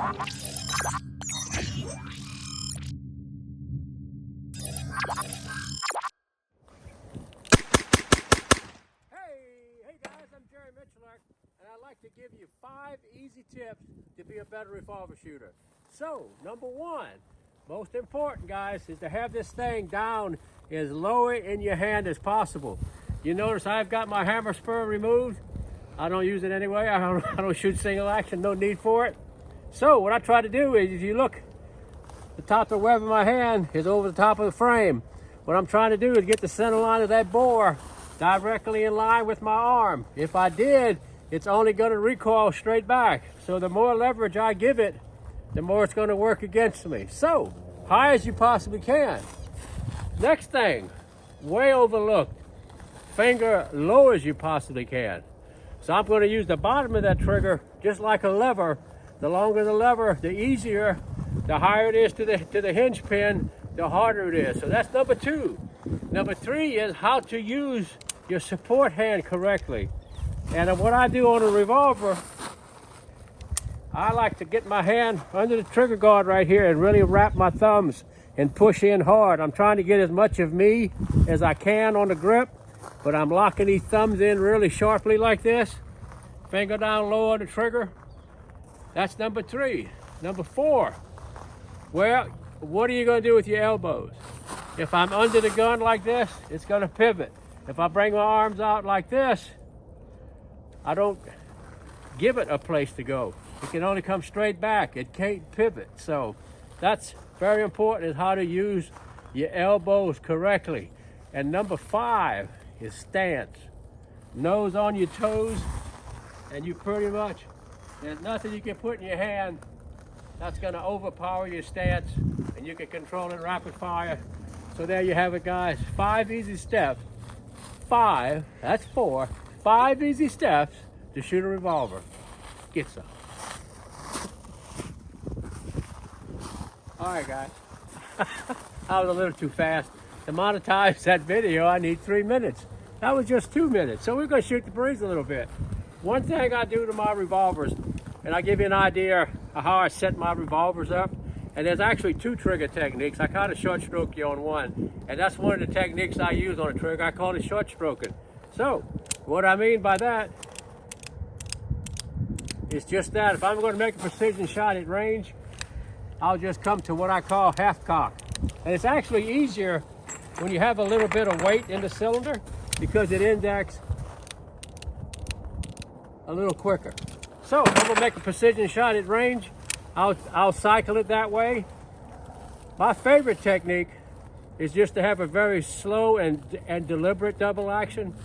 And I'd like to give you 5 easy tips to be a better revolver shooter. So, number 1, most important, guys, is to have this thing down as low in your hand as possible. You notice I've got my hammer spur removed. I don't use it anyway. I don't shoot single action, no need for it. So what I try to do is, if you look, the top of the web of my hand is over the top of the frame. What I'm trying to do is get the center line of that bore directly in line with my arm. If I did, it's only going to recoil straight back. So the more leverage I give it, the more it's going to work against me. So, high as you possibly can. Next thing, way overlooked, finger low as you possibly can. So I'm going to use the bottom of that trigger just like a lever. The longer the lever, the easier. The higher it is to the hinge pin, the harder it is. So that's number 2. Number 3 is how to use your support hand correctly. And what I do on a revolver, I like to get my hand under the trigger guard right here and really wrap my thumbs and push in hard. I'm trying to get as much of me as I can on the grip, but I'm locking these thumbs in really sharply like this. Finger down low on the trigger. That's number 3. Number 4, well, what are you going to do with your elbows? If I'm under the gun like this, it's going to pivot. If I bring my arms out like this, I don't give it a place to go. It can only come straight back. It can't pivot. So that's very important, is how to use your elbows correctly. And number 5 is stance. Nose on your toes, and you pretty much, there's nothing you can put in your hand that's going to overpower your stance, and you can control it rapid fire. So there you have it, guys. 5 easy steps. 5, that's 4. 5 easy steps to shoot a revolver. Get some. All right, guys. I was a little too fast. To monetize that video, I need 3 minutes. That was just 2 minutes. So we're going to shoot the breeze a little bit. One thing I do to my revolvers, and I'll give you an idea of how I set my revolvers up. And there's actually 2 trigger techniques. I kind of short stroke you on one. And that's one of the techniques I use on a trigger. I call it short stroking. So, what I mean by that is just that if I'm going to make a precision shot at range, I'll just come to what I call half cock. And it's actually easier when you have a little bit of weight in the cylinder because it indexes a little quicker. So if I'm going to make a precision shot at range, I'll cycle it that way. My favorite technique is just to have a very slow and deliberate double action.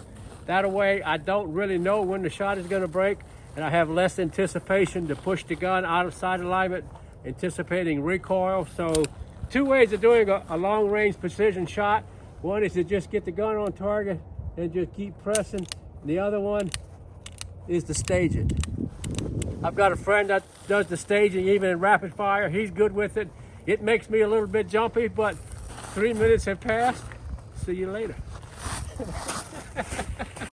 That way I don't really know when the shot is going to break, and I have less anticipation to push the gun out of sight alignment, anticipating recoil. So 2 ways of doing a long range precision shot. One is to just get the gun on target and just keep pressing. The other one is to stage it. I've got a friend that does the staging even in rapid fire. He's good with it. It makes me a little bit jumpy, but 3 minutes have passed. See you later.